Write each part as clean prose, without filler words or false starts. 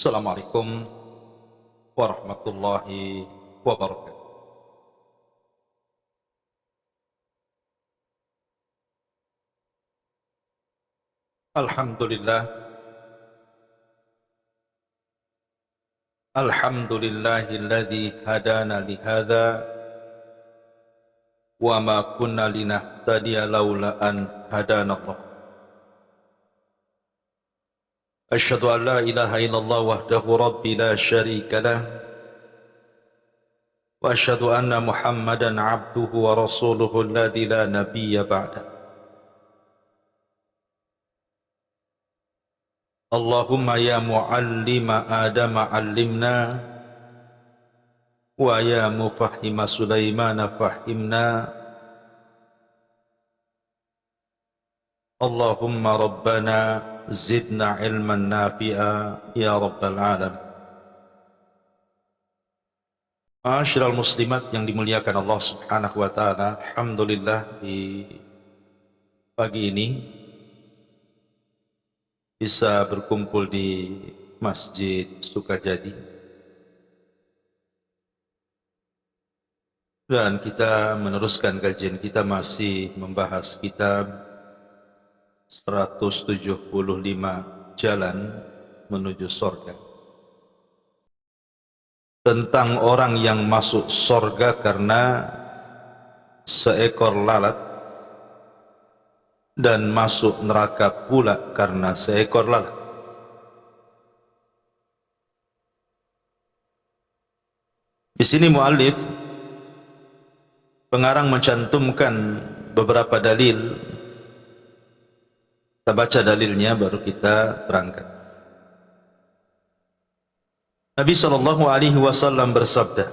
Assalamualaikum warahmatullahi wabarakatuh. Alhamdulillah, alhamdulillahilladzi hadana lihadza wa ma kunna linahtadiya laula an hadana Allah. Asyhadu an la ilaha illallah wahdahu rabbi la syarika lah wa asyhadu anna Muhammadan abduhu wa rasuluhu alladzi la nabiyya ba'da. Allahumma ya muallima Adam 'allimna wa ya mufahhima Sulaiman fahhimna. Allahumma rabbana zidna ilman nafi'a ya rabbal alamin. Ma'asyiral muslimat yang dimuliakan Allah Subhanahu wa taala, alhamdulillah di pagi ini bisa berkumpul di Masjid Sukajadi dan kita meneruskan kajian kita, masih membahas kitab 175 Jalan Menuju Surga, tentang orang yang masuk surga karena seekor lalat dan masuk neraka pula karena seekor lalat. Di sini muallif pengarang mencantumkan beberapa dalil. Kita baca dalilnya baru kita terangkan. Nabi SAW bersabda,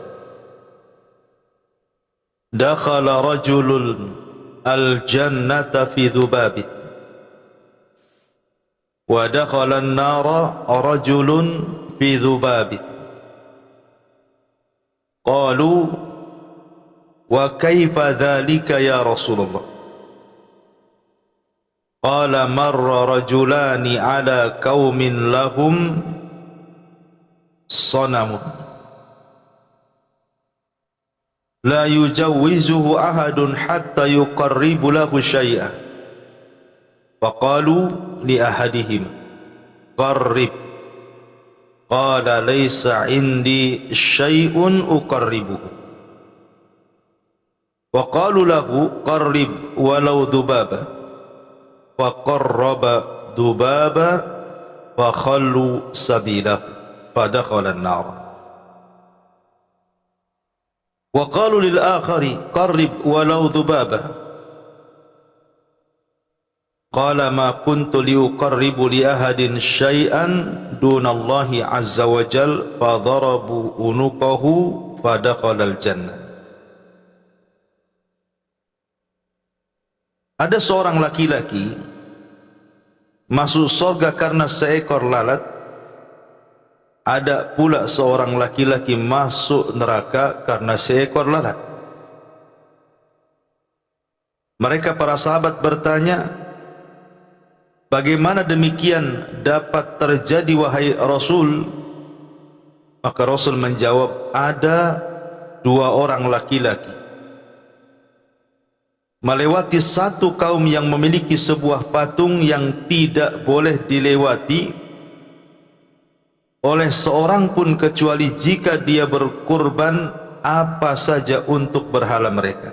"Dakhala rajulun al-jannata fi dhubabin wa dakhala an-nara rajulun fi dhubabin. Qalu wa kaifa dhalika ya Rasulullah? Qala marra rajulani ala qaumin lahum sanamun la yujawwizuhu ahadun hatta yuqarribu lahu syai'an. Faqalu li ahadihim qarrib. Qala laysa indi syai'un uqarribuhu. Wa qalu lahu qarrib walau dhubaba. Wa qarraba dhubaba wa khallu sabilahu fadakhala an-nar. Wa qalu lil akhari qarrib walau dhubaba. Qala ma kuntu liuqarribu li ahadin syai'an dunallahi azza wa jal fadarabu unuqahu fadakhala al-jannah. Ada seorang laki-laki masuk surga karena seekor lalat. Ada pula seorang laki-laki masuk neraka karena seekor lalat. Mereka para sahabat bertanya, bagaimana demikian dapat terjadi wahai Rasul? Maka Rasul menjawab, ada dua orang laki-laki melewati satu kaum yang memiliki sebuah patung yang tidak boleh dilewati oleh seorang pun kecuali jika dia berkurban apa saja untuk berhala mereka.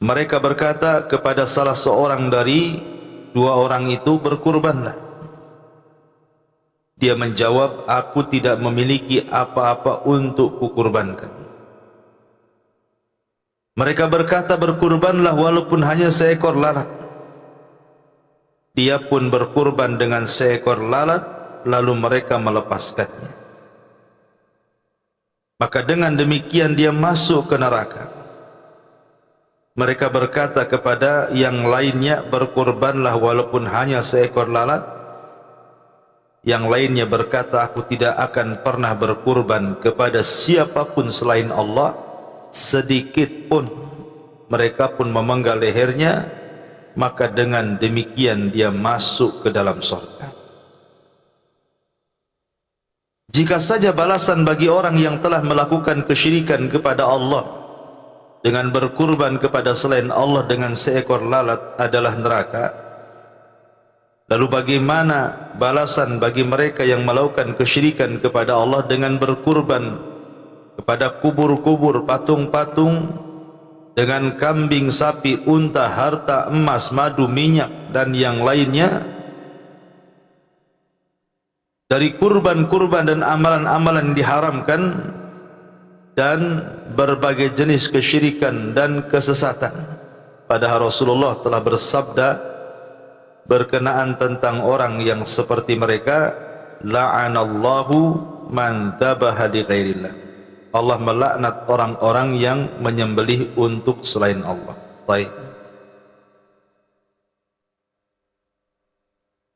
Mereka berkata kepada salah seorang dari dua orang itu, berkurbanlah. Dia menjawab, aku tidak memiliki apa-apa untuk kukurbankan. Mereka berkata, berkurbanlah walaupun hanya seekor lalat. Dia pun berkurban dengan seekor lalat, lalu mereka melepaskannya. Maka dengan demikian dia masuk ke neraka. Mereka berkata kepada yang lainnya, berkurbanlah walaupun hanya seekor lalat. Yang lainnya berkata, aku tidak akan pernah berkurban kepada siapapun selain Allah sedikit pun. Mereka pun memenggal lehernya, maka dengan demikian dia masuk ke dalam surga. Jika saja balasan bagi orang yang telah melakukan kesyirikan kepada Allah dengan berkurban kepada selain Allah dengan seekor lalat adalah neraka, lalu bagaimana balasan bagi mereka yang melakukan kesyirikan kepada Allah dengan berkurban kepada kubur-kubur, patung-patung, dengan kambing, sapi, unta, harta, emas, madu, minyak dan yang lainnya dari kurban-kurban dan amalan-amalan diharamkan dan berbagai jenis kesyirikan dan kesesatan. Padahal Rasulullah telah bersabda berkenaan tentang orang yang seperti mereka, la'anallahu man dzabaha li ghairillah. Allah melaknat orang-orang yang menyembelih untuk selain Allah. Baik.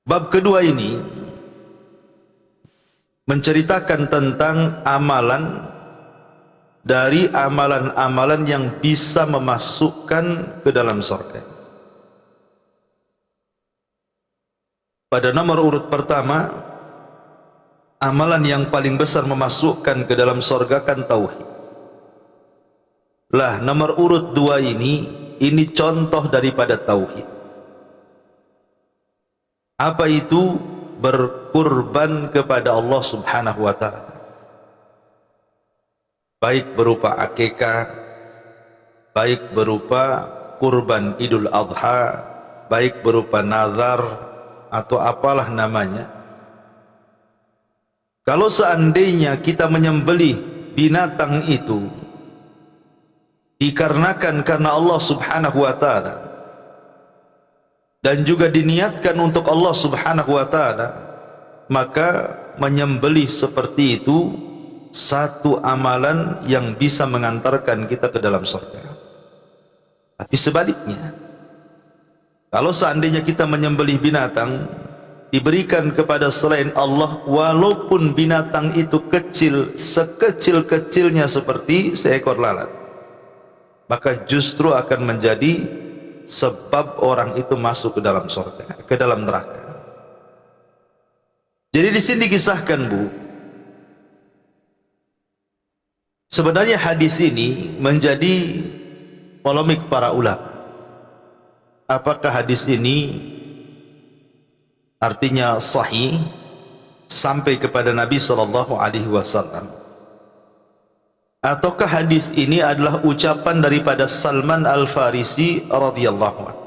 Bab kedua ini menceritakan tentang amalan dari amalan-amalan yang bisa memasukkan ke dalam surga. Pada nomor urut pertama, amalan yang paling besar memasukkan ke dalam surga kan tauhid. Lah nomor urut dua ini contoh daripada tauhid. Apa itu? Berkurban kepada Allah Subhanahu wa ta'ala, baik berupa akikah, baik berupa kurban Idul Adha, baik berupa nazar atau apalah namanya. Kalau seandainya kita menyembelih binatang itu dikarenakan karena Allah Subhanahu wa ta'ala dan juga diniatkan untuk Allah Subhanahu wa ta'ala, maka menyembelih seperti itu satu amalan yang bisa mengantarkan kita ke dalam surga. Tapi sebaliknya, kalau seandainya kita menyembelih binatang diberikan kepada selain Allah, walaupun binatang itu kecil, sekecil-kecilnya seperti seekor lalat, maka justru akan menjadi sebab orang itu masuk ke dalam surga, ke dalam neraka. Jadi di sini dikisahkan, Bu, sebenarnya hadis ini menjadi polemik para ulama. Apakah hadis ini artinya sahih sampai kepada Nabi sallallahu alaihi wasallam, ataukah hadis ini adalah ucapan daripada Salman Al-Farisi radhiyallahu anhu?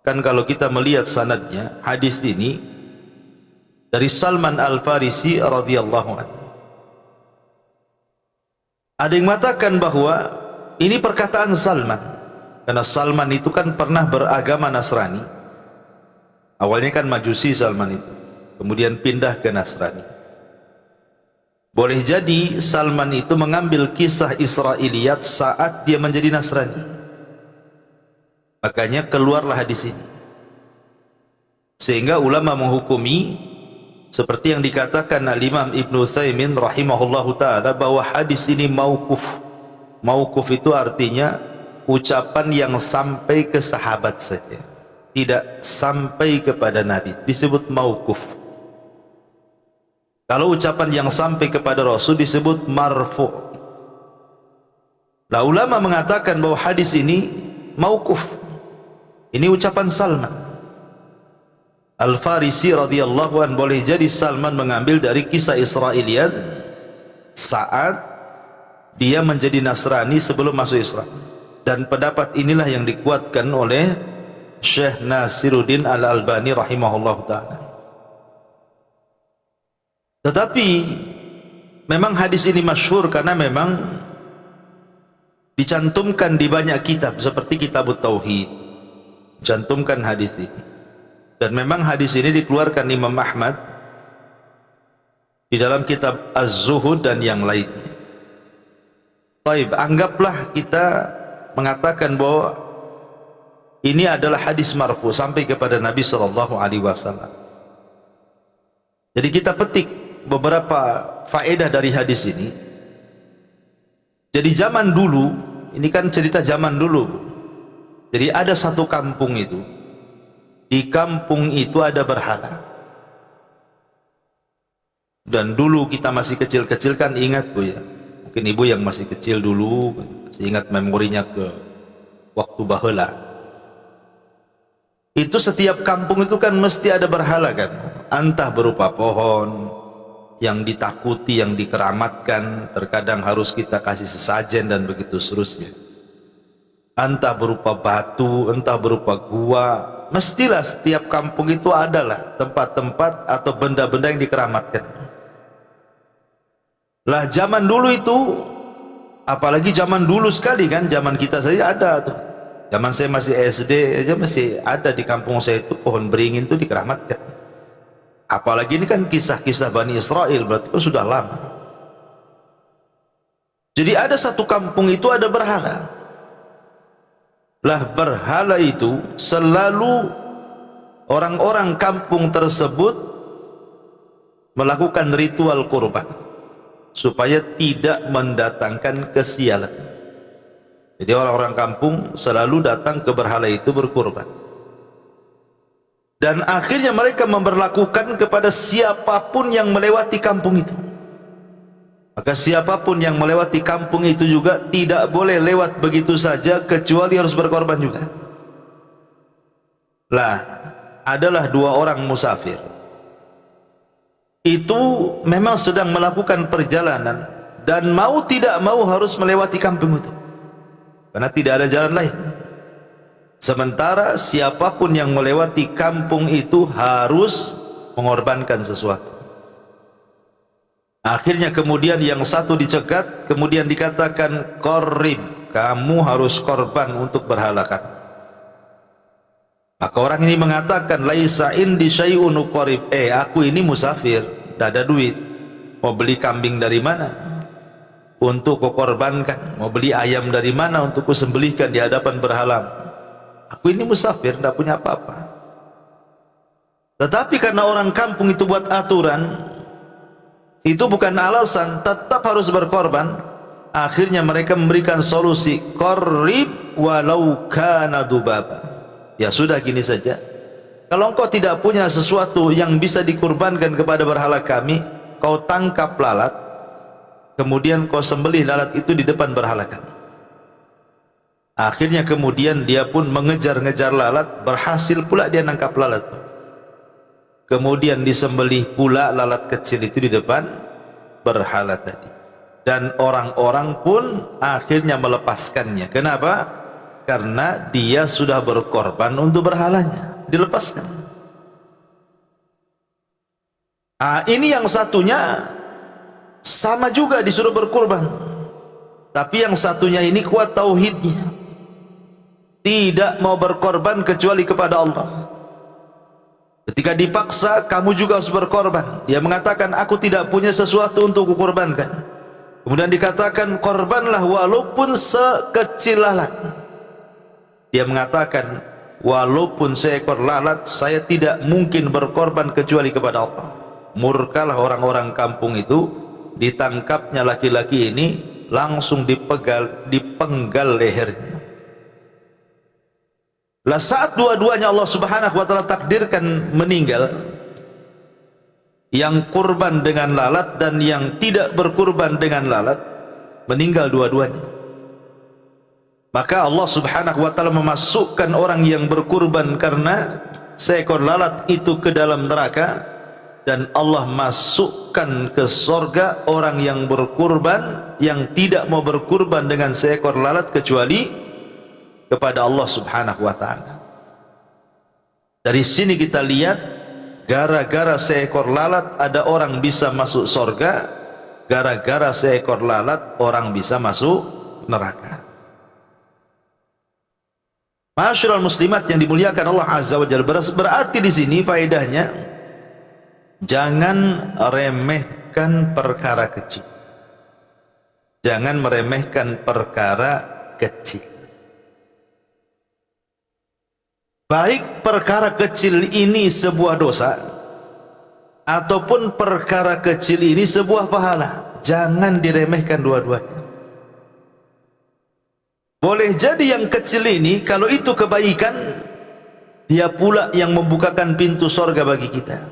Kan kalau kita melihat sanadnya, hadis ini dari Salman Al-Farisi radhiyallahu anhu. Ada yang mengatakan bahwa ini perkataan Salman, karena Salman itu kan pernah beragama Nasrani. Awalnya kan Majusi Salman itu, kemudian pindah ke Nasrani. Boleh jadi Salman itu mengambil kisah Israiliyat saat dia menjadi Nasrani. Makanya keluarlah hadis ini. Sehingga ulama menghukumi seperti yang dikatakan Al-Imam Ibnu Utsaimin rahimahullahu ta'ala, bahwa hadis ini mauquf. Mauquf itu artinya ucapan yang sampai ke sahabat saja, tidak sampai kepada Nabi, disebut mauquf. Kalau ucapan yang sampai kepada Rasul disebut marfu'. Nah, ulama mengatakan bahwa hadis ini mauquf. Ini ucapan Salman Al-Farisi radhiyallahu anhu. Boleh jadi Salman mengambil dari kisah Israiliyat saat dia menjadi Nasrani sebelum masuk Islam. Dan pendapat inilah yang dikuatkan oleh Syekh Nasiruddin Al-Albani rahimahullahu ta'ala. Tetapi memang hadis ini masyhur karena memang dicantumkan di banyak kitab, seperti Kitab Tauhid cantumkan hadis ini. Dan memang hadis ini dikeluarkan Imam Ahmad di dalam kitab Az-Zuhud dan yang lainnya. Baik, anggaplah kita mengatakan bahwa ini adalah hadis marfu sampai kepada Nabi sallallahu alaihi wasallam. Jadi kita petik beberapa faedah dari hadis ini. Jadi zaman dulu, ini kan cerita zaman dulu. Jadi ada satu kampung itu. Di kampung itu ada berhala. Dan dulu kita masih kecil-kecil kan, ingat Bu ya, mungkin ibu yang masih kecil dulu masih ingat memorinya ke waktu baheula. Itu setiap kampung itu kan mesti ada berhala kan, entah berupa pohon yang ditakuti, yang dikeramatkan, terkadang harus kita kasih sesajen dan begitu seterusnya, entah berupa batu, entah berupa gua. Mestilah setiap kampung itu adalah tempat-tempat atau benda-benda yang dikeramatkan. Lah zaman dulu itu, apalagi zaman dulu sekali kan, zaman kita saja ada tuh. Zaman saya masih SD aja masih ada di kampung saya itu pohon beringin itu dikeramatkan. Apalagi ini kan kisah-kisah Bani Israel, berarti itu sudah lama. Jadi ada satu kampung itu ada berhala. Lah berhala itu selalu orang-orang kampung tersebut melakukan ritual kurban supaya tidak mendatangkan kesialan. Jadi orang-orang kampung selalu datang ke berhala itu berkurban. Dan akhirnya mereka memberlakukan kepada siapapun yang melewati kampung itu. Maka siapapun yang melewati kampung itu juga tidak boleh lewat begitu saja, kecuali harus berkorban juga. Lah, adalah dua orang musafir. Itu memang sedang melakukan perjalanan dan mau tidak mau harus melewati kampung itu, karena tidak ada jalan lain. Sementara siapapun yang melewati kampung itu harus mengorbankan sesuatu. Akhirnya kemudian yang satu dicegat, kemudian dikatakan qorib, kamu harus korban untuk berhala kami. Maka orang ini mengatakan, laisa indi syai'un uqarib, aku ini musafir, tidak ada duit. Mau beli kambing dari mana untuk kau korbankan? Mau beli ayam dari mana untuk kau sembelihkan di hadapan berhala? Aku ini musafir, tidak punya apa-apa. Tetapi karena orang kampung itu buat aturan, itu bukan alasan, tetap harus berkorban. Akhirnya mereka memberikan solusi, qarrib walau kana dubaba. Ya sudah, gini saja, kalau engkau tidak punya sesuatu yang bisa dikurbankan kepada berhala kami, kau tangkap lalat, kemudian kau sembelih lalat itu di depan berhala kami. Akhirnya kemudian dia pun mengejar-ngejar lalat, berhasil pula dia nangkap lalat. Kemudian disembelih pula lalat kecil itu di depan berhala tadi. Dan orang-orang pun akhirnya melepaskannya. Kenapa? Karena dia sudah berkorban untuk berhalanya, dilepaskan. Ini yang satunya sama juga disuruh berkorban, tapi yang satunya ini kuat tauhidnya, tidak mau berkorban kecuali kepada Allah. Ketika dipaksa, kamu juga harus berkorban. Dia mengatakan, aku tidak punya sesuatu untuk kukorbankan. Kemudian dikatakan, korbanlah walaupun sekecil lalat. Dia mengatakan, walaupun seekor lalat, saya tidak mungkin berkorban kecuali kepada Allah. Murkalah orang-orang kampung itu, ditangkapnya laki-laki ini, langsung dipenggal lehernya. Lah saat dua-duanya Allah Subhanahu wa taala takdirkan meninggal, yang kurban dengan lalat dan yang tidak berkurban dengan lalat, meninggal dua-duanya. Maka Allah Subhanahu wa taala memasukkan orang yang berkurban karena seekor lalat itu ke dalam neraka, dan Allah masukkan ke surga orang yang berkurban, yang tidak mau berkurban dengan seekor lalat kecuali kepada Allah Subhanahu wa taala. Dari sini kita lihat, gara-gara seekor lalat ada orang bisa masuk surga, gara-gara seekor lalat orang bisa masuk neraka. Ma'asyiral muslimat yang dimuliakan Allah Azza wa Jalla, berarti di sini faedahnya, jangan remehkan perkara kecil. Jangan meremehkan perkara kecil. Baik perkara kecil ini sebuah dosa, ataupun perkara kecil ini sebuah pahala, jangan diremehkan dua-duanya. Boleh jadi yang kecil ini, kalau itu kebaikan, dia pula yang membukakan pintu sorga bagi kita.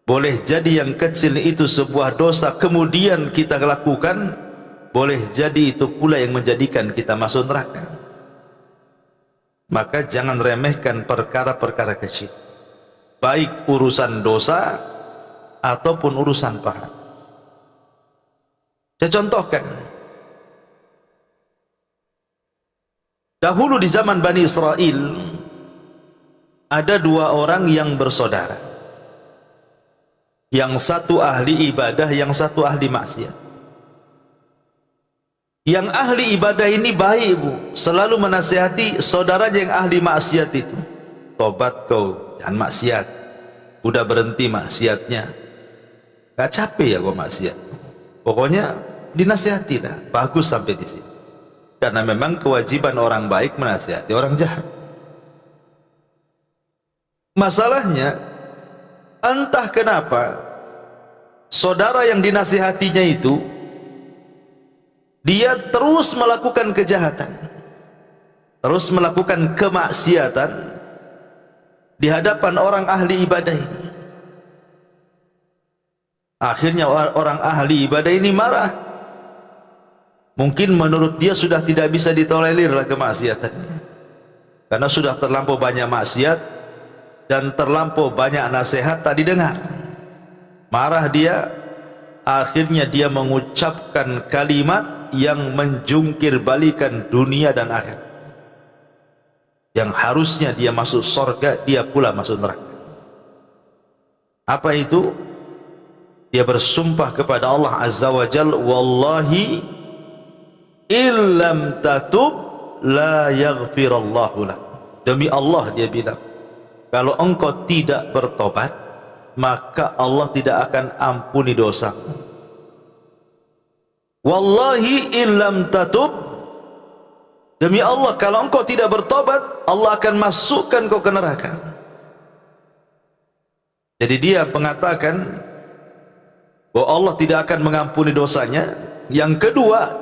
Boleh jadi yang kecil itu sebuah dosa kemudian kita lakukan, boleh jadi itu pula yang menjadikan kita masuk neraka. Maka jangan remehkan perkara-perkara kecil, baik urusan dosa ataupun urusan pahala. Saya contohkan, dahulu di zaman Bani Israel ada dua orang yang bersaudara, yang satu ahli ibadah, yang satu ahli maksiat. Yang ahli ibadah ini baik, Bu, selalu menasihati saudaranya yang ahli maksiat itu, tobat kau, jangan maksiat, udah berhenti maksiatnya, gak capek ya kau maksiat, pokoknya dinasihati dah, bagus sampai di sini. Karena memang kewajiban orang baik menasihati orang jahat. Masalahnya, entah kenapa saudara yang dinasihatinya itu dia terus melakukan kejahatan, terus melakukan kemaksiatan di hadapan orang ahli ibadah ini. Akhirnya orang ahli ibadah ini marah. Mungkin menurut dia sudah tidak bisa ditolerir kemaksiatannya, karena sudah terlampau banyak maksiat dan terlampau banyak nasihat tadi dengar. Marah dia, akhirnya dia mengucapkan kalimat yang menjungkir balikan dunia dan akhirat. Yang harusnya dia masuk surga, dia pula masuk neraka. Apa itu? Dia bersumpah kepada Allah Azza wa Jal, wallahi illam tatub la yaghfirallahu lak. Demi Allah dia bilang, kalau engkau tidak bertobat, maka Allah tidak akan ampuni dosamu. Wallahi illam tatub, demi Allah kalau engkau tidak bertobat, Allah akan masukkan kau ke neraka. Jadi dia mengatakan bahwa Allah tidak akan mengampuni dosanya. Yang kedua,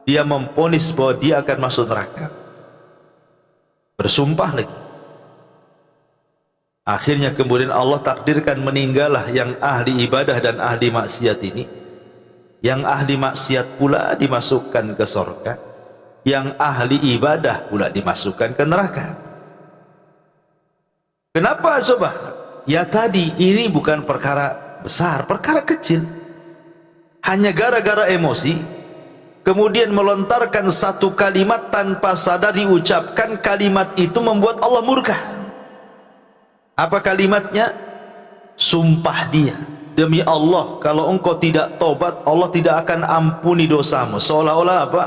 dia memvonis bahwa dia akan masuk neraka, bersumpah lagi. Akhirnya kemudian Allah takdirkan meninggallah yang ahli ibadah dan ahli maksiat ini. Yang ahli maksiat pula dimasukkan ke surga, yang ahli ibadah pula dimasukkan ke neraka. Kenapa coba? Ya tadi ini bukan perkara besar, perkara kecil. Hanya gara-gara emosi, kemudian melontarkan satu kalimat tanpa sadar diucapkan, kalimat itu membuat Allah murka. Apa kalimatnya? Sumpah dia, demi Allah kalau engkau tidak tobat, Allah tidak akan ampuni dosamu. Seolah-olah apa?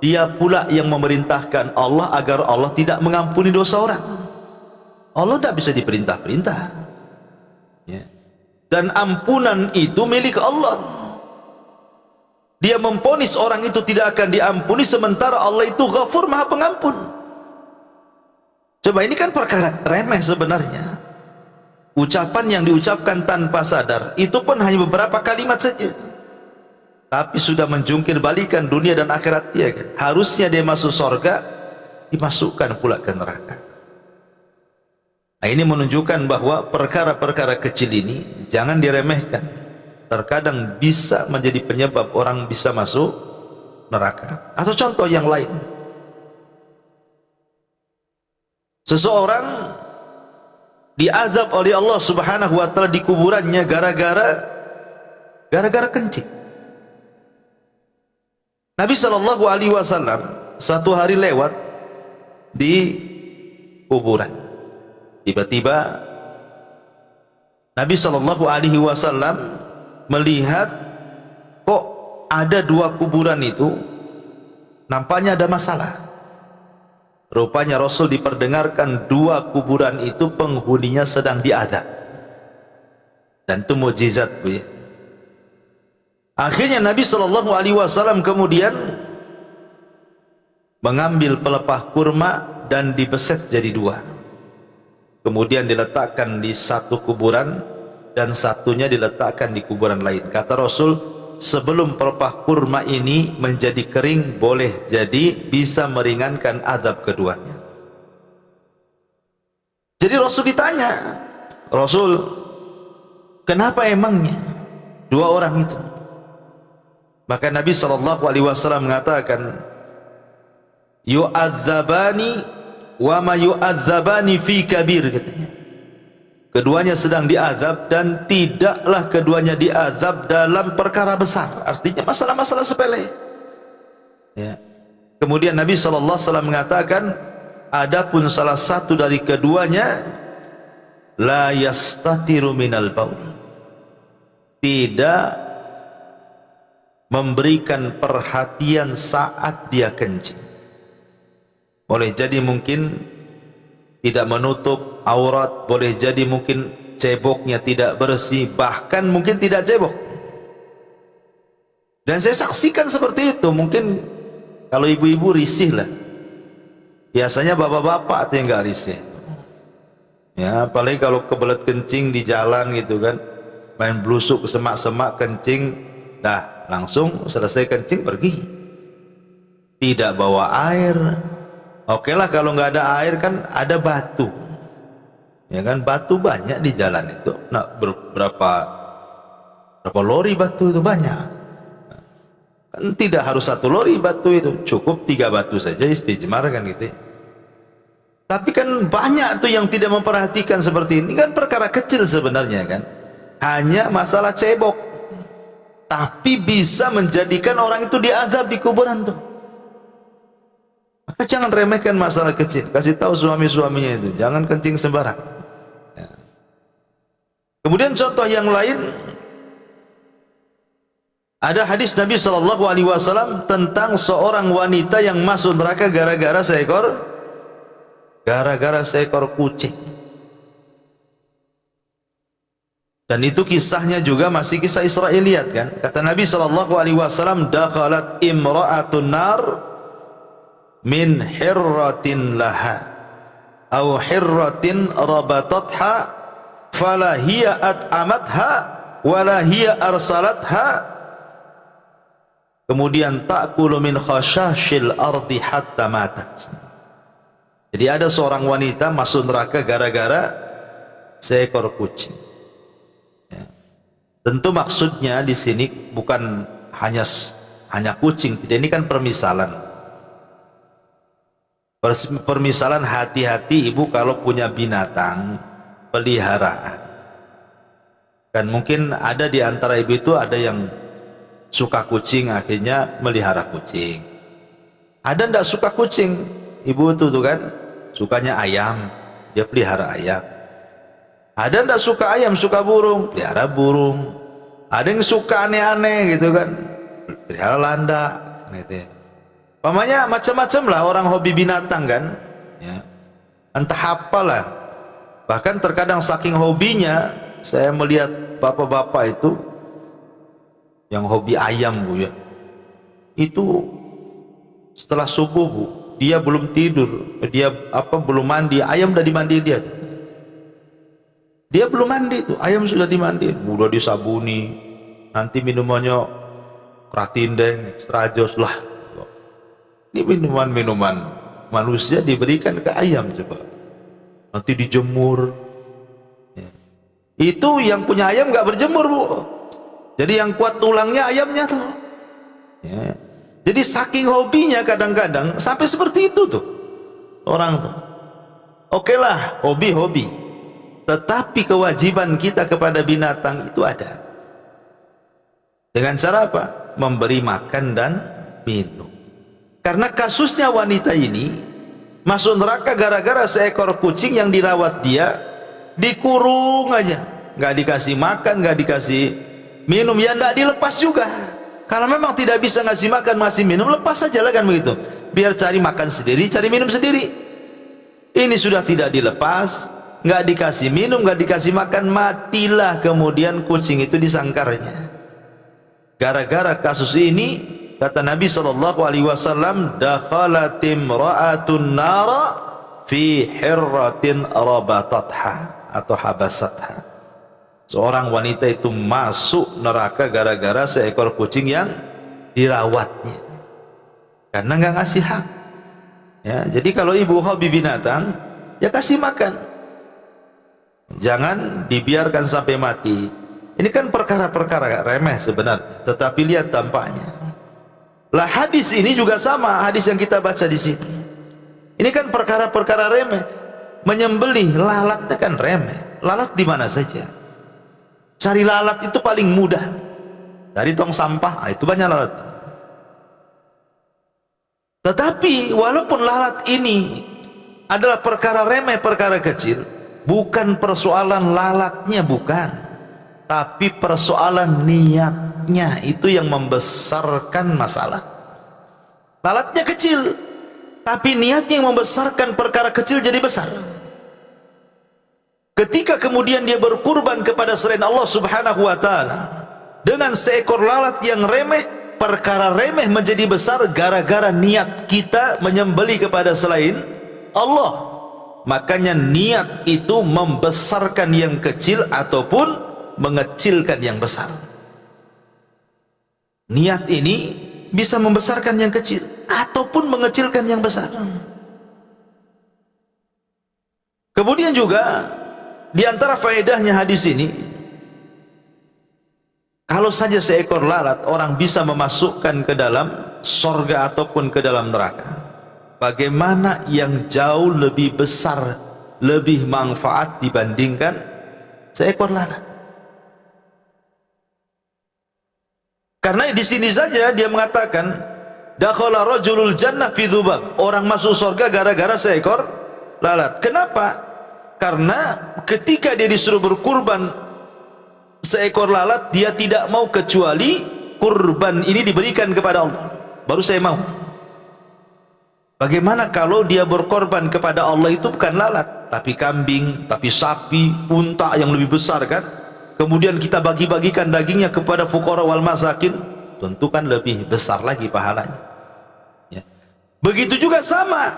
Dia pula yang memerintahkan Allah agar Allah tidak mengampuni dosa orang. Allah tidak bisa diperintah-perintah ya. Dan ampunan itu milik Allah. Dia memvonis orang itu tidak akan diampuni, sementara Allah itu Ghafur, Maha Pengampun. Coba, ini kan perkara remeh sebenarnya. Ucapan yang diucapkan tanpa sadar itu pun hanya beberapa kalimat saja, tapi sudah menjungkir balikan dunia dan akhirat dia kan? Harusnya dia masuk surga, dimasukkan pula ke neraka. Nah, ini menunjukkan bahwa perkara-perkara kecil ini jangan diremehkan. Terkadang bisa menjadi penyebab orang bisa masuk neraka. Atau contoh yang lain, seseorang diazab oleh Allah Subhanahu wa taala di kuburannya gara-gara kencing. Nabi sallallahu alaihi wasallam satu hari lewat di kuburan. Tiba-tiba Nabi sallallahu alaihi wasallam melihat kok ada dua kuburan itu nampaknya ada masalah. Rupanya Rasul diperdengarkan dua kuburan itu penghuninya sedang diadab. Dan itu mukjizat, Bu ya. Akhirnya Nabi sallallahu alaihi wasallam kemudian mengambil pelepah kurma dan dibeset jadi dua. Kemudian diletakkan di satu kuburan dan satunya diletakkan di kuburan lain. Kata Rasul, sebelum pelepah kurma ini menjadi kering, boleh jadi bisa meringankan adab keduanya. Jadi Rasul ditanya, Rasul, Kenapa emangnya dua orang itu? Maka Nabi SAW mengatakan, yu'adzabani wa ma yu'adzabani fi kabir, katanya. Keduanya sedang diazab dan tidaklah keduanya diazab dalam perkara besar. Artinya masalah-masalah sepele. Ya. Kemudian Nabi SAW mengatakan, adapun salah satu dari keduanya la yastatiru minal baul, tidak memberikan perhatian saat dia kencing. Boleh jadi mungkin tidak menutup aurat, boleh jadi mungkin ceboknya tidak bersih, bahkan mungkin tidak cebok. Dan saya saksikan seperti itu. Mungkin kalau ibu-ibu risih lah, biasanya bapak-bapak itu yang gak risih. Ya, apalagi kalau kebelet kencing di jalan gitu kan, main blusuk ke semak-semak kencing, dah langsung selesai kencing pergi, tidak bawa air. Oke lah, kalau nggak ada air kan ada batu, ya kan, batu banyak di jalan itu. Nah, berapa lori batu itu banyak. Kan tidak harus 1 lori batu itu, cukup 3 batu saja istijmar kan gitu. Tapi kan banyak tuh yang tidak memperhatikan seperti ini. Kan perkara kecil sebenarnya kan, hanya masalah cebok, tapi bisa menjadikan orang itu diazab di kuburan tuh. Maka jangan remehkan masalah kecil. Kasih tahu suami-suaminya itu, jangan kencing sembarang. Ya. Kemudian contoh yang lain, ada hadis Nabi SAW tentang seorang wanita yang masuk neraka gara-gara seekor kucing. Dan itu kisahnya juga masih kisah Israiliyat kan. Kata Nabi SAW, dakhalat imra'atun nar min hirratin laha aw hirratin rabatatha fala hiya at'amatha wala hiya arsalatha, kemudian ta'kulu min khashashil ardi hatta matat. Jadi ada seorang wanita masuk neraka gara-gara seekor kucing. Ya. Tentu maksudnya di sini bukan hanya kucing, tidak, ini kan permisalan. Permisalan, hati-hati ibu kalau punya binatang peliharaan. Kan mungkin ada di antara ibu itu ada yang suka kucing, akhirnya melihara kucing. Ada ndak suka kucing, ibu itu tuh kan, sukanya ayam, dia pelihara ayam. Ada ndak suka ayam, suka burung, pelihara burung. Ada yang suka aneh-aneh gitu kan, pelihara landak gitu. Pamanya macam-macam lah orang hobi binatang kan, ya. Entah apalah. Bahkan terkadang saking hobinya, saya melihat bapak-bapak itu yang hobi ayam bu ya, itu setelah subuh bu, dia belum tidur, dia belum mandi, ayam udah dimandiin dia. Dia belum mandi tuh, ayam sudah dimandiin, udah disabuni, nanti minumannya Kratindeng, Extra Jos lah. Ini minuman-minuman manusia diberikan ke ayam, coba. Nanti dijemur. Ya. Itu yang punya ayam nggak berjemur bu. Jadi yang kuat tulangnya ayamnya tuh. Ya. Jadi saking hobinya kadang-kadang sampai seperti itu tuh orang tuh. Oke lah, hobi-hobi. Tetapi kewajiban kita kepada binatang itu ada. Dengan cara apa? Memberi makan dan minum. Karena kasusnya wanita ini masuk neraka gara-gara seekor kucing yang dirawat dia, dikurung aja, nggak dikasih makan, nggak dikasih minum, ya nggak dilepas juga. Kalau memang tidak bisa ngasih makan, ngasih minum, lepas saja lah kan begitu. Biar cari makan sendiri, cari minum sendiri. Ini sudah tidak dilepas, nggak dikasih minum, nggak dikasih makan, matilah kemudian kucing itu di sangkarnya. Gara-gara kasus ini, kata Nabi SAW, dakhalat imra'atun nara fi hirratin rabatatha atau habasatha. Seorang wanita itu masuk neraka gara-gara seekor kucing yang dirawatnya, karena nggak ngasih hak. Ya, jadi kalau ibu hobi binatang, ya kasih makan. Jangan dibiarkan sampai mati. Ini kan perkara-perkara remeh sebenarnya, tetapi lihat dampaknya. Lah hadis ini juga sama, hadis yang kita baca di sini. Ini kan perkara-perkara remeh. Menyembelih lalat kan remeh. Lalat di mana saja. Cari lalat itu paling mudah. Dari tong sampah, itu banyak lalat. Tetapi walaupun lalat ini adalah perkara remeh, perkara kecil, bukan persoalan lalatnya, bukan. Tapi persoalan niatnya itu yang membesarkan masalah. Lalatnya kecil, tapi niatnya yang membesarkan perkara kecil jadi besar. Ketika kemudian dia berkurban kepada selain Allah subhanahu wa ta'ala dengan seekor lalat yang remeh, perkara remeh menjadi besar gara-gara niat kita menyembelih kepada selain Allah. Makanya niat itu membesarkan yang kecil ataupun mengecilkan yang besar. Niat ini bisa membesarkan yang kecil ataupun mengecilkan yang besar. Kemudian juga di antara faedahnya hadis ini, kalau saja seekor lalat orang bisa memasukkan ke dalam sorga ataupun ke dalam neraka, bagaimana yang jauh lebih besar, lebih manfaat dibandingkan seekor lalat. Karena di sini saja dia mengatakan dakhala rajulul jannah fi dzubab, orang masuk surga gara-gara seekor lalat. Kenapa? Karena ketika dia disuruh berkurban seekor lalat, dia tidak mau kecuali kurban ini diberikan kepada Allah. Baru saya mau. Bagaimana kalau dia berkorban kepada Allah itu bukan lalat, tapi kambing, tapi sapi, unta yang lebih besar kan? Kemudian kita bagi-bagikan dagingnya kepada fuqara wal masakin, tentu kan lebih besar lagi pahalanya. Ya. Begitu juga sama,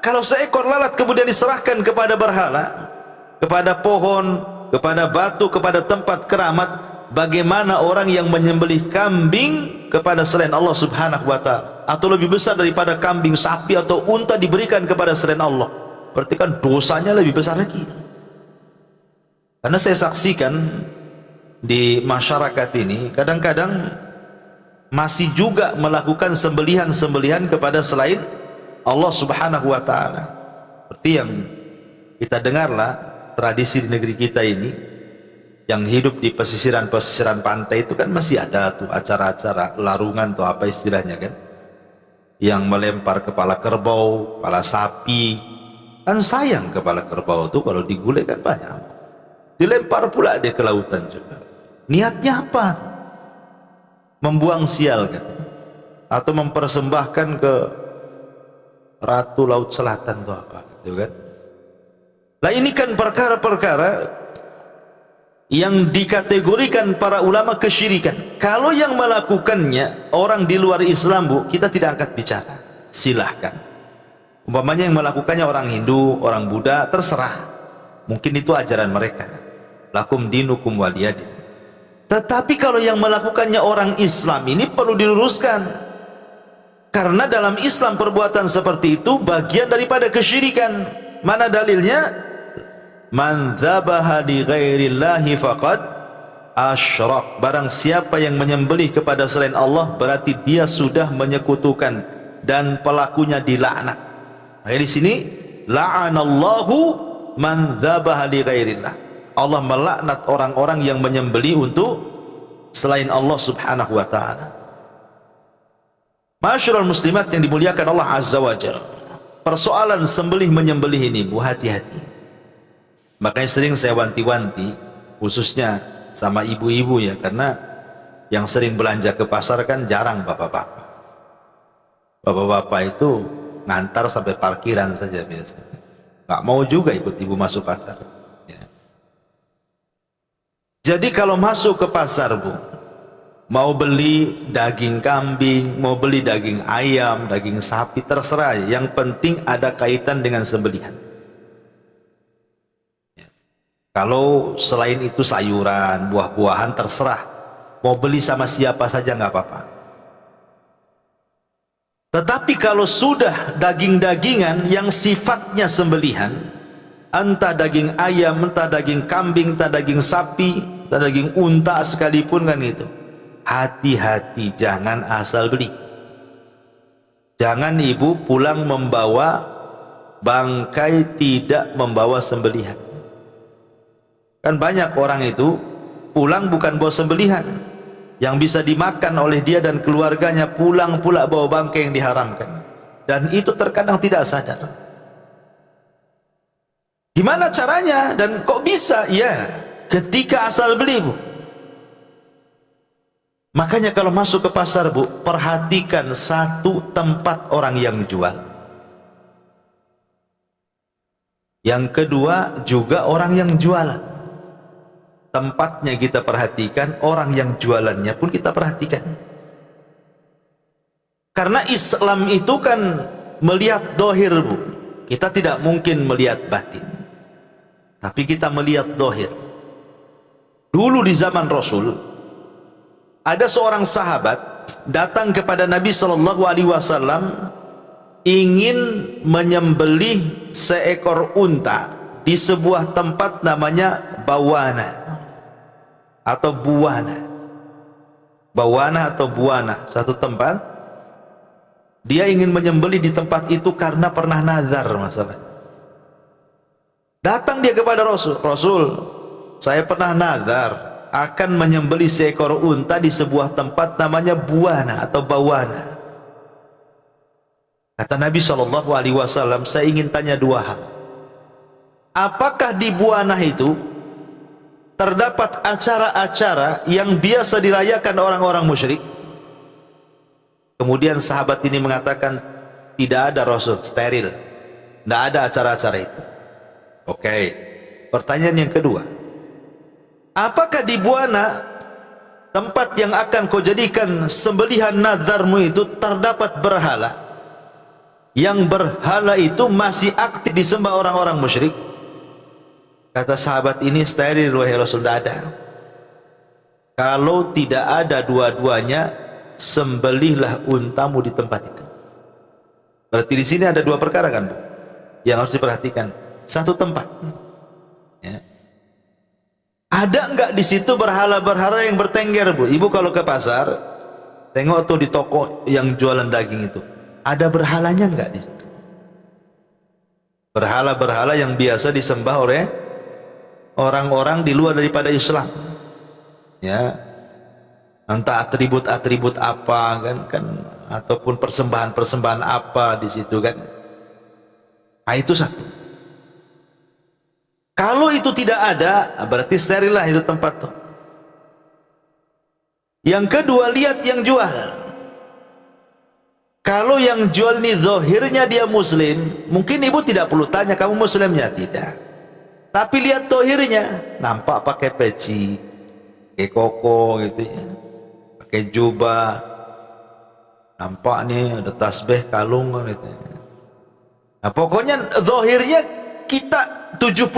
kalau seekor lalat kemudian diserahkan kepada berhala, kepada pohon, kepada batu, kepada tempat keramat, bagaimana orang yang menyembelih kambing kepada selain Allah subhanahu wa ta'ala, atau lebih besar daripada kambing, sapi atau unta diberikan kepada selain Allah, berarti kan dosanya lebih besar lagi. Karena saya saksikan di masyarakat ini kadang-kadang masih juga melakukan sembelihan-sembelihan kepada selain Allah subhanahu wa ta'ala. Seperti yang kita dengarlah tradisi di negeri kita ini, yang hidup di pesisiran-pesisiran pantai itu kan masih ada tuh acara-acara larungan tuh, apa istilahnya kan, yang melempar kepala kerbau, kepala sapi. Kan sayang kepala kerbau tuh kalau digulai kan banyak, dilempar pula dia ke lautan juga. Niatnya apa? Membuang sial katanya, atau mempersembahkan ke ratu laut selatan atau apa gitu kan. Nah ini kan perkara-perkara yang dikategorikan para ulama kesyirikan. Kalau yang melakukannya orang di luar Islam, Bu, kita tidak angkat bicara, silahkan. Umpamanya yang melakukannya orang Hindu, orang Buddha, terserah, mungkin itu ajaran mereka, lakum dinukum waliyadin. Tetapi kalau yang melakukannya orang Islam, ini perlu diluruskan, karena dalam Islam perbuatan seperti itu bagian daripada kesyirikan. Mana dalilnya? Man dzabaha li ghairillahi faqad asyrak. Barang siapa yang menyembelih kepada selain Allah, berarti dia sudah menyekutukan dan pelakunya dilaknat. Di sini la'anallahu man dzabaha li ghairillah. Allah melaknat orang-orang yang menyembelih untuk selain Allah subhanahu wa ta'ala. Masyarul muslimat yang dimuliakan Allah azza wa jalla, persoalan sembelih menyembelih ini, Bu, hati-hati. Makanya sering saya wanti-wanti, khususnya sama ibu-ibu ya, karena yang sering belanja ke pasar kan jarang bapak-bapak. Bapak-bapak itu ngantar sampai parkiran saja biasanya, nggak mau juga ikut ibu masuk pasar ya. Jadi kalau masuk ke pasar, Bu, mau beli daging kambing, mau beli daging ayam, daging sapi, terserah, yang penting ada kaitan dengan sembelihan. Kalau selain itu sayuran, buah-buahan, terserah, mau beli sama siapa saja nggak apa-apa. Tetapi kalau sudah daging-dagingan yang sifatnya sembelihan, entah daging ayam, entah daging kambing, entah daging sapi, daging unta sekalipun kan itu. Hati-hati, jangan asal beli. Jangan ibu pulang membawa bangkai, tidak membawa sembelihan. Kan banyak orang itu pulang bukan bawa sembelihan yang bisa dimakan oleh dia dan keluarganya, pulang pula bawa bangkai yang diharamkan, dan itu terkadang tidak sadar. Gimana caranya dan kok bisa? Ya, ketika asal beli, Bu. Makanya kalau masuk ke pasar, Bu, perhatikan satu tempat orang yang jual. Yang kedua juga orang yang jualan. Tempatnya kita perhatikan, orang yang jualannya pun kita perhatikan. Karena Islam itu kan melihat dohir, Bu. Kita tidak mungkin melihat batin, tapi kita melihat dohir. Dulu di zaman Rasul, ada seorang sahabat datang kepada Nabi SAW, ingin menyembelih seekor unta di sebuah tempat namanya Bawana atau Buwana. Bawana atau Buwana, satu tempat. Dia ingin menyembelih di tempat itu karena pernah nazar masalah. Datang dia kepada Rasul, Rasul, saya pernah nazar akan menyembelih seekor unta di sebuah tempat namanya Buwana atau Bawana. Kata Nabi SAW, saya ingin tanya dua hal. Apakah di Buwana itu terdapat acara-acara yang biasa dirayakan orang-orang musyrik? Kemudian sahabat ini mengatakan, tidak ada Rasul, steril, tidak ada acara-acara itu. Oke. Pertanyaan yang kedua, apakah di Buwana, tempat yang akan kau jadikan sembelihan nazarmu itu, terdapat berhala? Yang berhala itu masih aktif disembah orang-orang musyrik? Kata sahabat ini, steril wahai Rasul, tidak ada. Kalau tidak ada dua-duanya, sembelihlah untamu di tempat itu. Berarti di sini ada dua perkara kan, Bu, yang harus diperhatikan. Satu tempat, ya. Ada enggak di situ berhala-berhala yang bertengger, Bu? Ibu kalau ke pasar, tengok tuh di toko yang jualan daging itu, ada berhalanya enggak di situ? Berhala-berhala yang biasa disembah oleh orang-orang di luar daripada Islam, ya. Entah atribut-atribut apa kan, ataupun persembahan-persembahan apa di situ kan. Nah, itu satu. Kalau itu tidak ada, berarti steril lah itu tempat tuh. Yang kedua, lihat yang jual. Kalau yang jual ini zahirnya dia muslim, mungkin ibu tidak perlu tanya kamu muslimnya, tidak. Tapi lihat zahirnya, nampak pakai peci, pakai koko gitu ya, pakai jubah, nampak nih ada tasbih, kalung gitu. Nah, pokoknya zahirnya kita 70%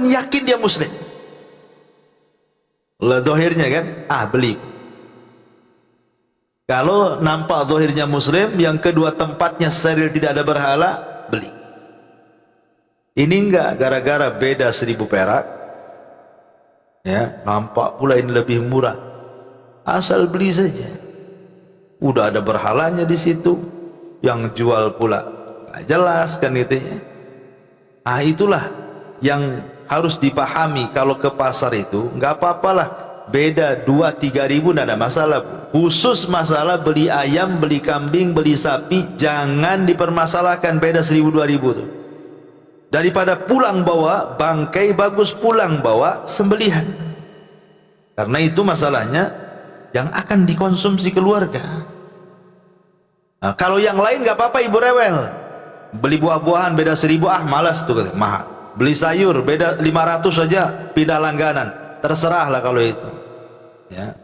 yakin dia muslim. Lah zahirnya kan, beli. Kalau nampak zahirnya muslim, yang kedua tempatnya steril, tidak ada berhala, beli. Ini enggak gara-gara beda 1000 perak, ya, nampak pula ini lebih murah, asal beli saja. Udah ada berhalanya di situ, yang jual pula nggak jelas kan itu ya. Itulah yang harus dipahami. Kalau ke pasar itu nggak apa-apalah, beda 2-3 ribu nggak ada masalah, Bu. Khusus masalah beli ayam, beli kambing, beli sapi, jangan dipermasalahkan beda 1000-2000 tuh. Daripada pulang bawa bangkai, bagus pulang bawa sembelihan. Karena itu masalahnya yang akan dikonsumsi keluarga. Nah, kalau yang lain nggak apa-apa ibu rewel. Beli buah-buahan beda 1000, malas tuh, mahal. Beli sayur beda 500 saja, pindah langganan. Terserahlah kalau itu, ya.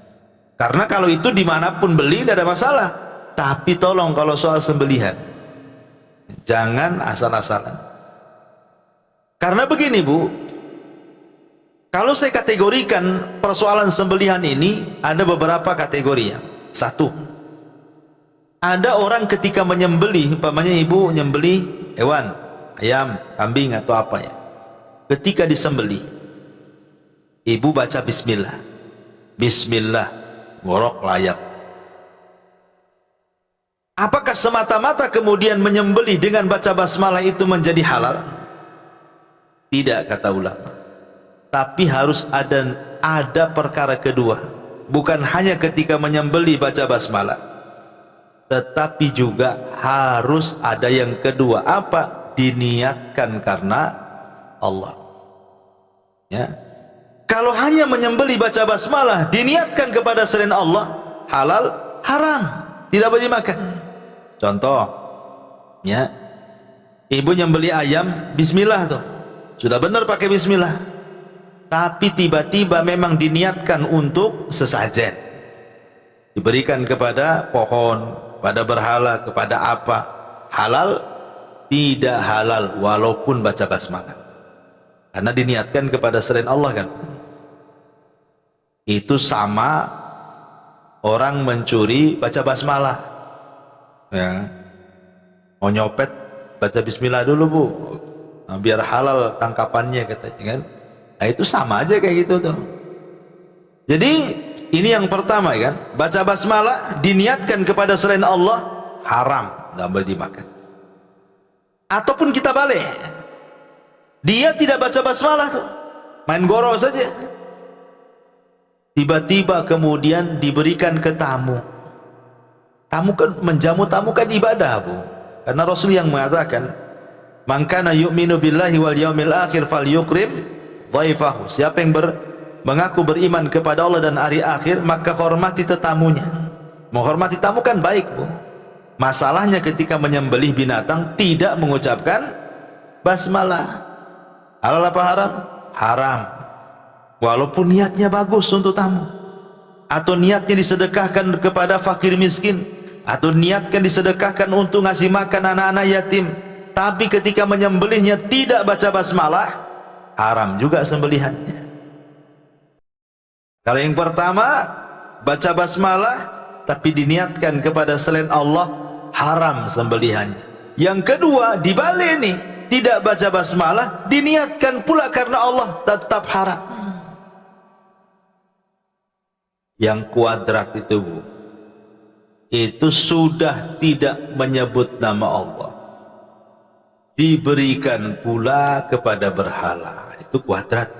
Karena kalau itu dimanapun beli tidak ada masalah. Tapi tolong kalau soal sembelihan, jangan asal-asalan. Karena begini, Bu, kalau saya kategorikan persoalan sembelihan ini, ada beberapa kategorinya. Satu, ada orang ketika menyembelih, umpamanya ibu nyembelih hewan, ayam, kambing atau apa ya, ketika disembelih ibu baca bismillah, bismillah, ngorok layak. Apakah semata-mata kemudian menyembelih dengan baca basmalah itu menjadi halal? Tidak, kata ulama. Tapi harus ada perkara kedua. Bukan hanya ketika menyembelih baca basmalah, tetapi juga harus ada yang kedua. Apa? Diniatkan karena Allah. Ya. Kalau hanya menyembelih baca basmalah diniatkan kepada selain Allah, halal, haram, tidak boleh dimakan. Contoh, ya, ibu nyembelih ayam, bismillah tuh, sudah benar pakai bismillah, tapi tiba-tiba memang diniatkan untuk sesajen, diberikan kepada pohon, pada berhala, kepada apa, halal, tidak halal walaupun baca basmalah, karena diniatkan kepada selain Allah kan. Itu sama orang mencuri baca basmalah. Ya, mau nyopet baca bismillah dulu bu, nah, biar halal tangkapannya katanya kan. Nah itu sama aja kayak gitu tuh. Jadi ini yang pertama kan, baca basmalah diniatkan kepada selain Allah, haram, nggak boleh dimakan. Ataupun kita balik, dia tidak baca basmalah tuh, main goro saja, tiba-tiba kemudian diberikan ke tamu. Tamu kan, menjamu tamu kan ibadah bu, karena Rasul yang mengatakan, man kana yu'minu billahi wal yaumil akhir falyukrim dhaifahu. Siapa yang mengaku beriman kepada Allah dan hari akhir, maka hormati tetamunya. Menghormati tamu kan baik bu. Masalahnya ketika menyembelih binatang tidak mengucapkan basmalah, halal apa haram? Haram. Walaupun niatnya bagus untuk tamu, atau niatnya disedekahkan kepada fakir miskin, atau niatkan disedekahkan untuk ngasih makan anak-anak yatim, tapi ketika menyembelihnya tidak baca basmalah, haram juga sembelihannya. Kalau yang pertama baca basmalah tapi diniatkan kepada selain Allah, haram sembelihannya. Yang kedua dibalik nih, tidak baca basmalah diniatkan pula karena Allah, tetap haram. Yang kuadrat itu bu, itu sudah tidak menyebut nama Allah, diberikan pula kepada berhala, itu kuadrat.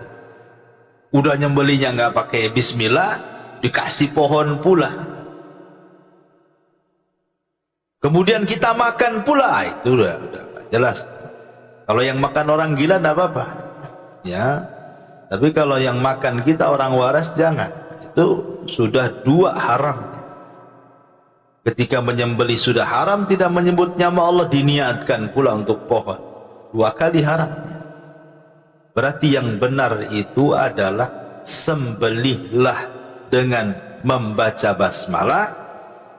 Udah nyembelihnya nggak pakai bismillah, dikasih pohon pula, kemudian kita makan pula, itu udah jelas. Kalau yang makan orang gila tidak apa-apa ya, tapi kalau yang makan kita orang waras jangan. Itu sudah dua haram. Ketika menyembelih sudah haram, tidak menyebut nama Allah, diniatkan pula untuk pohon, dua kali haram. Berarti yang benar itu adalah sembelihlah dengan membaca basmalah,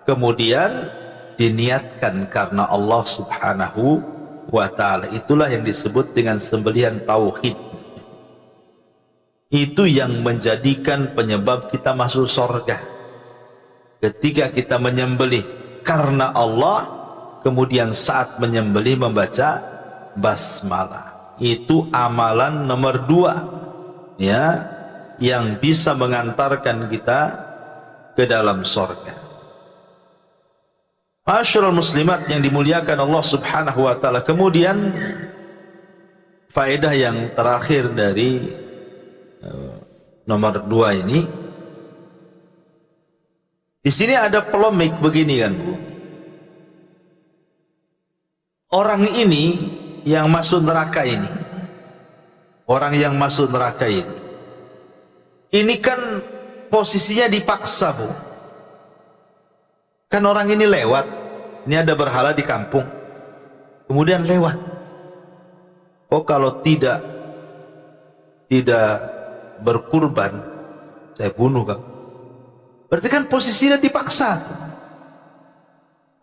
kemudian diniatkan karena Allah subhanahu wa ta'ala. Itulah yang disebut dengan sembelihan tauhid. Itu yang menjadikan penyebab kita masuk surga. Ketika kita menyembelih karena Allah, kemudian saat menyembelih membaca basmalah, itu amalan nomor 2 ya, yang bisa mengantarkan kita ke dalam surga. Masyarul muslimat yang dimuliakan Allah subhanahu wa ta'ala. Kemudian faedah yang terakhir dari nomor 2 ini, di sini ada polemik begini kan bu. Orang ini yang masuk neraka ini, orang yang masuk neraka ini kan posisinya dipaksa bu. Kan orang ini lewat, ini ada berhala di kampung, kemudian lewat. Oh kalau tidak berkurban, saya bunuh kan. Berarti kan posisinya dipaksa.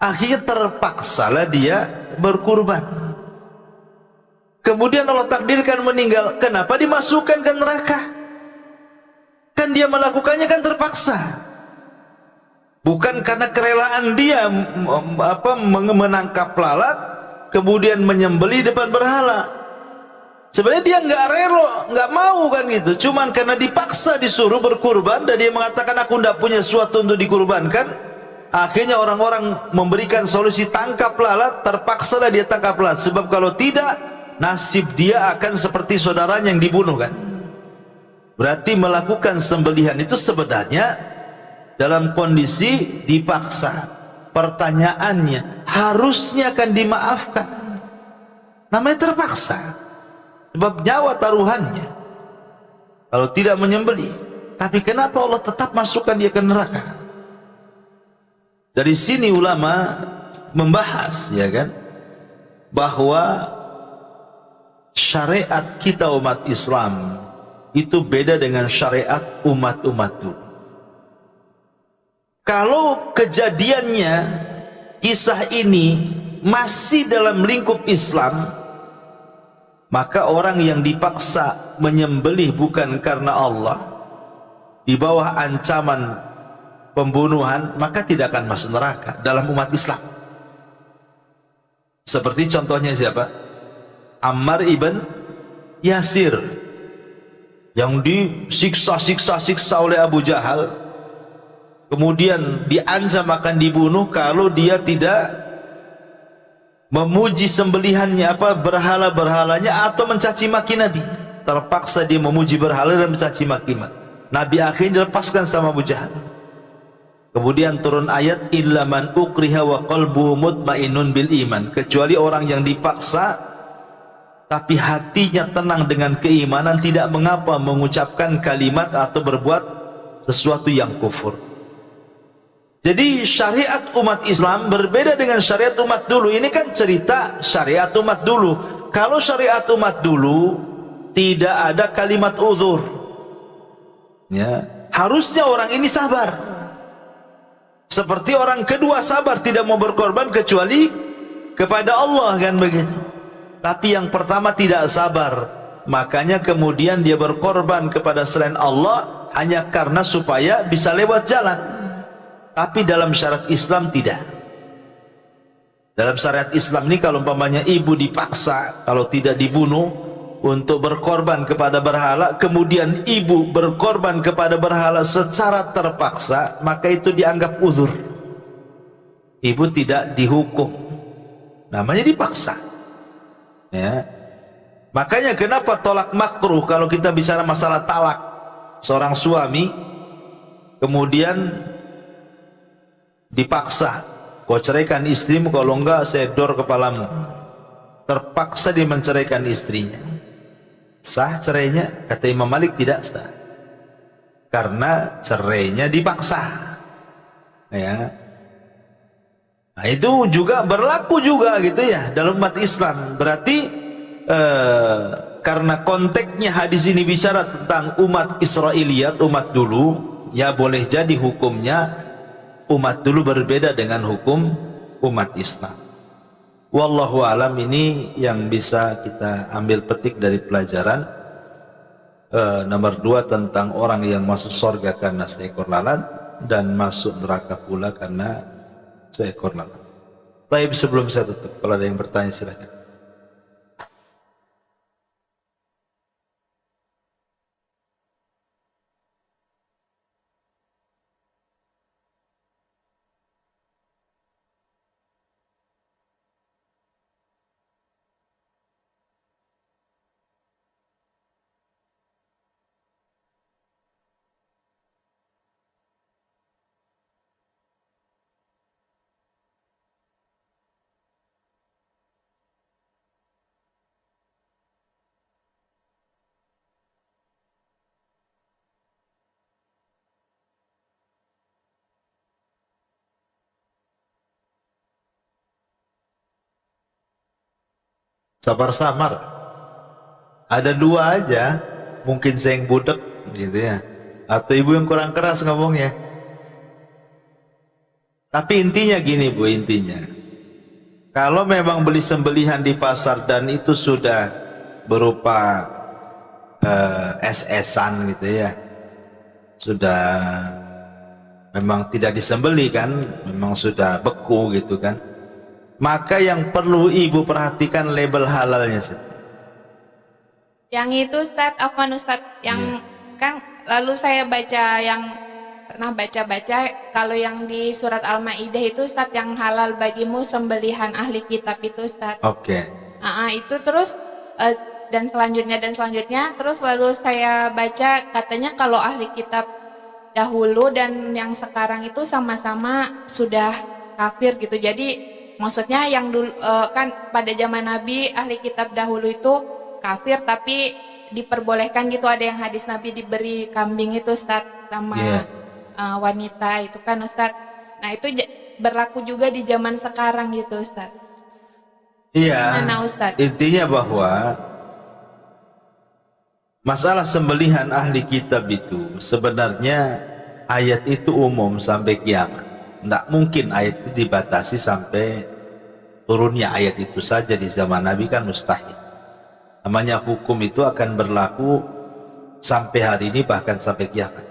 Akhirnya terpaksalah dia berkurban. Kemudian Allah takdirkan meninggal. Kenapa dimasukkan ke neraka? Kan dia melakukannya kan terpaksa. Bukan karena kerelaan dia menangkap lalat kemudian menyembelih depan berhala. Sebenarnya dia nggak rela, nggak mau kan gitu. Cuman karena dipaksa disuruh berkurban dan dia mengatakan aku tidak punya sesuatu untuk dikurbankan. Akhirnya orang-orang memberikan solusi tangkap lalat, terpaksalah dia tangkap lalat. Sebab kalau tidak, nasib dia akan seperti saudaranya yang dibunuh kan. Berarti melakukan sembelihan itu sebenarnya dalam kondisi dipaksa. Pertanyaannya, harusnya kan dimaafkan. Namanya terpaksa. Sebab nyawa taruhannya. Kalau tidak menyembelih. Tapi kenapa Allah tetap masukkan dia ke neraka? Dari sini ulama membahas, ya kan, bahwa syariat kita umat Islam itu beda dengan syariat umat-umat dulu. Kalau kejadiannya, kisah ini masih dalam lingkup Islam, maka orang yang dipaksa menyembelih bukan karena Allah, di bawah ancaman pembunuhan, maka tidak akan masuk neraka dalam umat Islam. Seperti contohnya siapa? Ammar ibn Yasir yang disiksa oleh Abu Jahal, kemudian diancam akan dibunuh kalau dia tidak memuji sembelihannya, berhala-berhalanya, atau mencaci maki Nabi. Terpaksa dia memuji berhala dan mencaci maki Nabi. Akhirnya dilepaskan sama Abu Jahal. Kemudian turun ayat illa man ukriha wa qalbuhu mutmainnun bil iman, kecuali orang yang dipaksa tapi hatinya tenang dengan keimanan, tidak mengapa mengucapkan kalimat atau berbuat sesuatu yang kufur. Jadi syariat umat Islam berbeda dengan syariat umat dulu. Ini kan cerita syariat umat dulu. Kalau syariat umat dulu tidak ada kalimat uzur, ya, harusnya orang ini sabar. Seperti orang kedua sabar, tidak mau berkorban kecuali kepada Allah, kan begitu. Tapi yang pertama tidak sabar, makanya kemudian dia berkorban kepada selain Allah hanya karena supaya bisa lewat jalan. Tapi dalam syariat Islam tidak. Dalam syariat Islam ini kalau umpamanya ibu dipaksa, kalau tidak dibunuh, untuk berkorban kepada berhala, kemudian ibu berkorban kepada berhala secara terpaksa, maka itu dianggap uzur. Ibu tidak dihukum, namanya dipaksa, ya. Makanya kenapa tolak makruh kalau kita bicara masalah talak. Seorang suami kemudian dipaksa, kau ceraikan istrimu, kalau enggak saya dor kepalamu. Terpaksa dia menceraikan istrinya. Sah cerainya? Kata Imam Malik tidak sah, karena cerainya dipaksa, ya. Nah, itu juga berlaku juga gitu ya dalam umat Islam. Berarti karena konteksnya hadis ini bicara tentang umat Israiliyat, umat dulu, ya boleh jadi hukumnya umat dulu berbeda dengan hukum umat Islam. Wallahu alam. Ini yang bisa kita ambil petik dari pelajaran nomor 2 tentang orang yang masuk surga karena seekor lalat dan masuk neraka pula karena seekor lalat. Baik, sebelum saya tutup, kalau ada yang bertanya silakan. Sabar samar. Ada 2 aja, mungkin saya yang budek gitu ya, atau ibu yang kurang keras ngomongnya. Tapi intinya gini Bu, intinya kalau memang beli sembelihan di pasar dan itu sudah berupa es-esan gitu ya, sudah memang tidak disembelih kan, memang sudah beku gitu kan, maka yang perlu ibu perhatikan label halalnya saja. Yang itu Ustadz, Afwan Ustadz, yang Ya. kan lalu saya baca yang pernah baca-baca kalau yang di surat Al-Maidah itu Ustadz, yang halal bagimu sembelihan ahli kitab itu Ustadz. Oke. Itu terus dan selanjutnya terus lalu saya baca katanya kalau ahli kitab dahulu dan yang sekarang itu sama-sama sudah kafir gitu. Jadi maksudnya yang dulu kan pada zaman Nabi ahli kitab dahulu itu kafir tapi diperbolehkan gitu, ada yang hadis Nabi diberi kambing itu Ustadz sama Ya. wanita itu kan Ustadz. Nah itu berlaku juga di zaman sekarang gitu Ustadz. Iya. Gimana Ustadz? Intinya bahwa masalah sembelihan ahli kitab itu sebenarnya ayat itu umum sampai kiamat. Tidak mungkin ayat itu dibatasi sampai turunnya ayat itu saja di zaman Nabi, kan mustahil. Namanya hukum itu akan berlaku sampai hari ini bahkan sampai kiamat.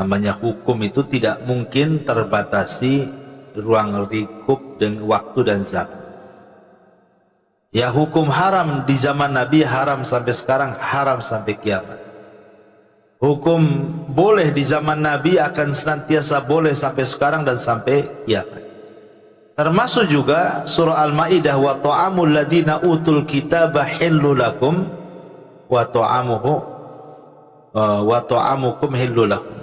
Namanya hukum itu tidak mungkin terbatasi ruang lingkup dengan waktu dan zaman. Ya, hukum haram di zaman Nabi haram sampai sekarang, haram sampai kiamat. Hukum boleh di zaman Nabi akan senantiasa boleh sampai sekarang dan sampai kiamat. Termasuk juga surah Al-Maidah, wa ta'amul ladzina utul kitaba hillu lakum wa ta'amukum hillu lakum.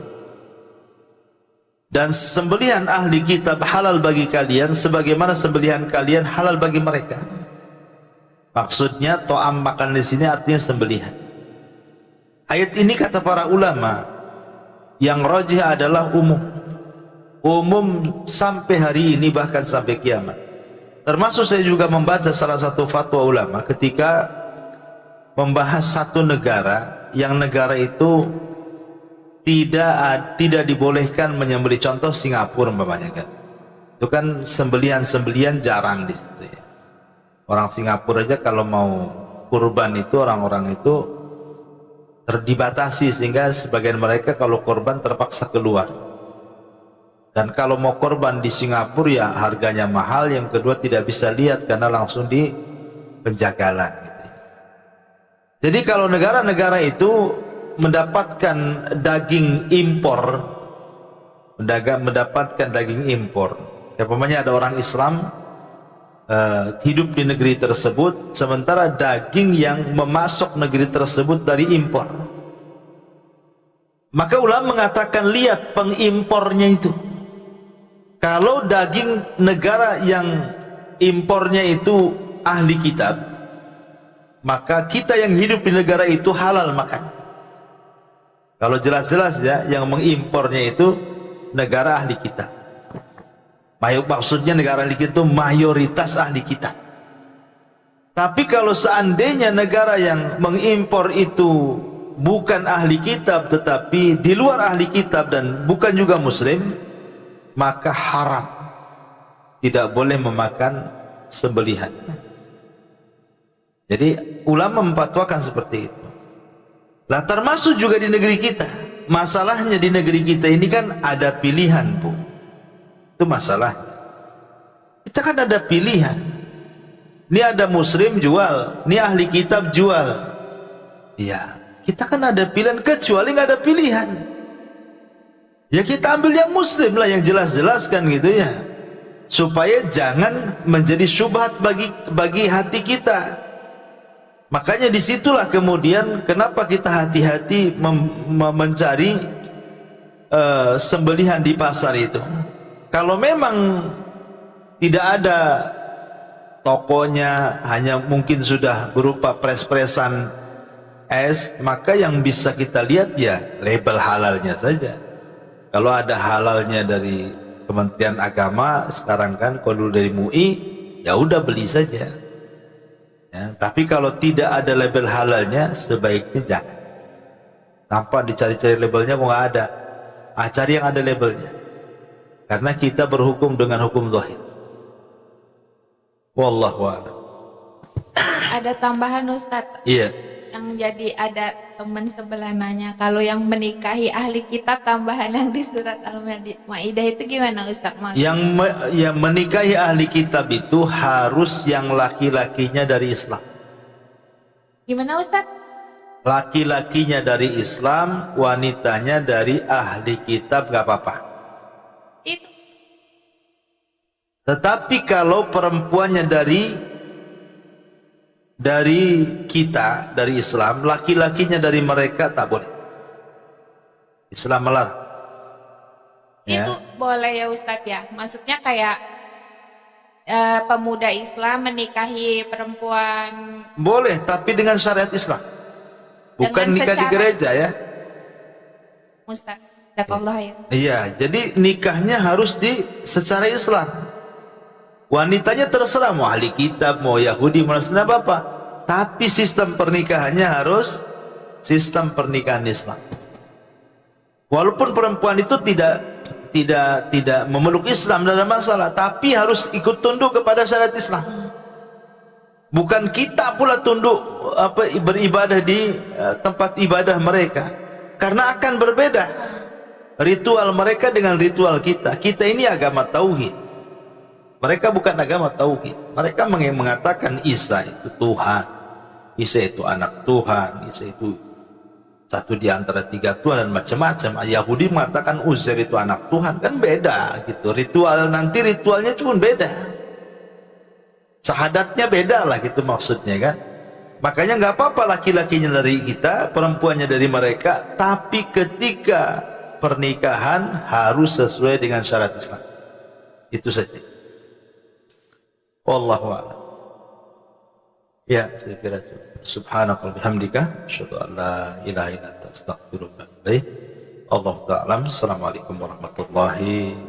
Dan sembelihan ahli kitab halal bagi kalian sebagaimana sembelihan kalian halal bagi mereka. Maksudnya to'am, makan di sini artinya sembelihan. Ayat ini kata para ulama yang rajih adalah umum sampai hari ini bahkan sampai kiamat. Termasuk saya juga membaca salah satu fatwa ulama ketika membahas satu negara yang negara itu tidak dibolehkan menyembelih, contoh Singapura umpamanya kan. Itu kan sembelihan jarang di situ ya. Orang Singapura aja kalau mau kurban itu orang-orang itu terdibatasi sehingga sebagian mereka kalau kurban terpaksa keluar. Dan kalau mau korban di Singapura ya harganya mahal, yang kedua tidak bisa lihat karena langsung di penjagalan gitu. Jadi kalau negara-negara itu mendapatkan daging impor, mendapatkan daging impor, umpamanya ada orang Islam hidup di negeri tersebut sementara daging yang memasok negeri tersebut dari impor, maka ulama mengatakan lihat pengimpornya itu. Kalau daging negara yang impornya itu ahli kitab, maka kita yang hidup di negara itu halal makan. Kalau jelas-jelas ya yang mengimpornya itu negara ahli kitab. Maksudnya negara ahli kitab itu mayoritas ahli kitab. Tapi kalau seandainya negara yang mengimpor itu bukan ahli kitab tetapi di luar ahli kitab dan bukan juga muslim, maka haram, tidak boleh memakan sembelihannya. Jadi ulama memfatwakan seperti itu. Lah termasuk juga di negeri kita. Masalahnya di negeri kita ini kan ada pilihan, Bu. Itu masalahnya. Kita kan ada pilihan. Ini ada muslim jual, ini ahli kitab jual. Iya, kita kan ada pilihan, kecuali nggak ada pilihan. Ya kita ambil yang muslim lah, yang jelas-jelas kan gitu ya. Supaya jangan menjadi syubhat bagi hati kita. Makanya disitulah kemudian kenapa kita hati-hati mencari sembelihan di pasar itu. Kalau memang tidak ada tokonya, hanya mungkin sudah berupa pres-presan es, maka yang bisa kita lihat ya label halalnya saja. Kalau ada halalnya dari Kementerian Agama sekarang kan, kalau dari MUI ya udah beli saja. Ya, tapi kalau tidak ada label halalnya sebaiknya jangan. Tanpa dicari-cari labelnya mau nggak ada. Cari yang ada labelnya. Karena kita berhukum dengan hukum zahir. Wallahu a'lam. Ada tambahan Ustadz. Iya. Yang jadi ada teman sebelah nanya, kalau yang menikahi ahli kitab tambahan yang di surat Al-Maidah itu gimana Ustadz? Yang menikahi ahli kitab itu harus yang laki-lakinya dari Islam. Gimana Ustaz? Laki-lakinya dari Islam, wanitanya dari ahli kitab gak apa-apa. Itu. Tetapi kalau perempuannya dari kita, dari Islam, laki-lakinya dari mereka tak boleh. Islam melarang. Ya. Itu boleh ya Ustadz ya. Maksudnya kayak pemuda Islam menikahi perempuan Boleh, tapi dengan syariat Islam. Bukan dengan nikah di secara gereja ya. Ustadz. Jazakallah ya. Iya, jadi nikahnya harus secara Islam. Wanitanya terserah mau ahli kitab, mau Yahudi, mau Nasrani apa. Tapi sistem pernikahannya harus sistem pernikahan Islam. Walaupun perempuan itu tidak memeluk Islam dalam masalah, tapi harus ikut tunduk kepada syariat Islam. Bukan kita pula tunduk beribadah di tempat ibadah mereka, karena akan berbeda ritual mereka dengan ritual kita. Kita ini agama tauhid, mereka bukan agama tauhid. Mereka mengatakan Isa itu Tuhan, Isa itu anak Tuhan, Isa itu satu di antara tiga Tuhan dan macam-macam. Yahudi mengatakan Uzair itu anak Tuhan, kan beda gitu. Ritualnya pun beda. Sahadatnya beda lah gitu maksudnya kan. Makanya nggak apa-apa laki-lakinya dari kita, perempuannya dari mereka, tapi ketika pernikahan harus sesuai dengan syarat Islam. Itu saja. Wallahu a'lam. Ya, saya kira itu. Subhanaka bihamdika asyhadu an la ilaha illa anta astaghfiruka wa atubu ilaik. Allahu ta'ala. Assalamualaikum warahmatullahi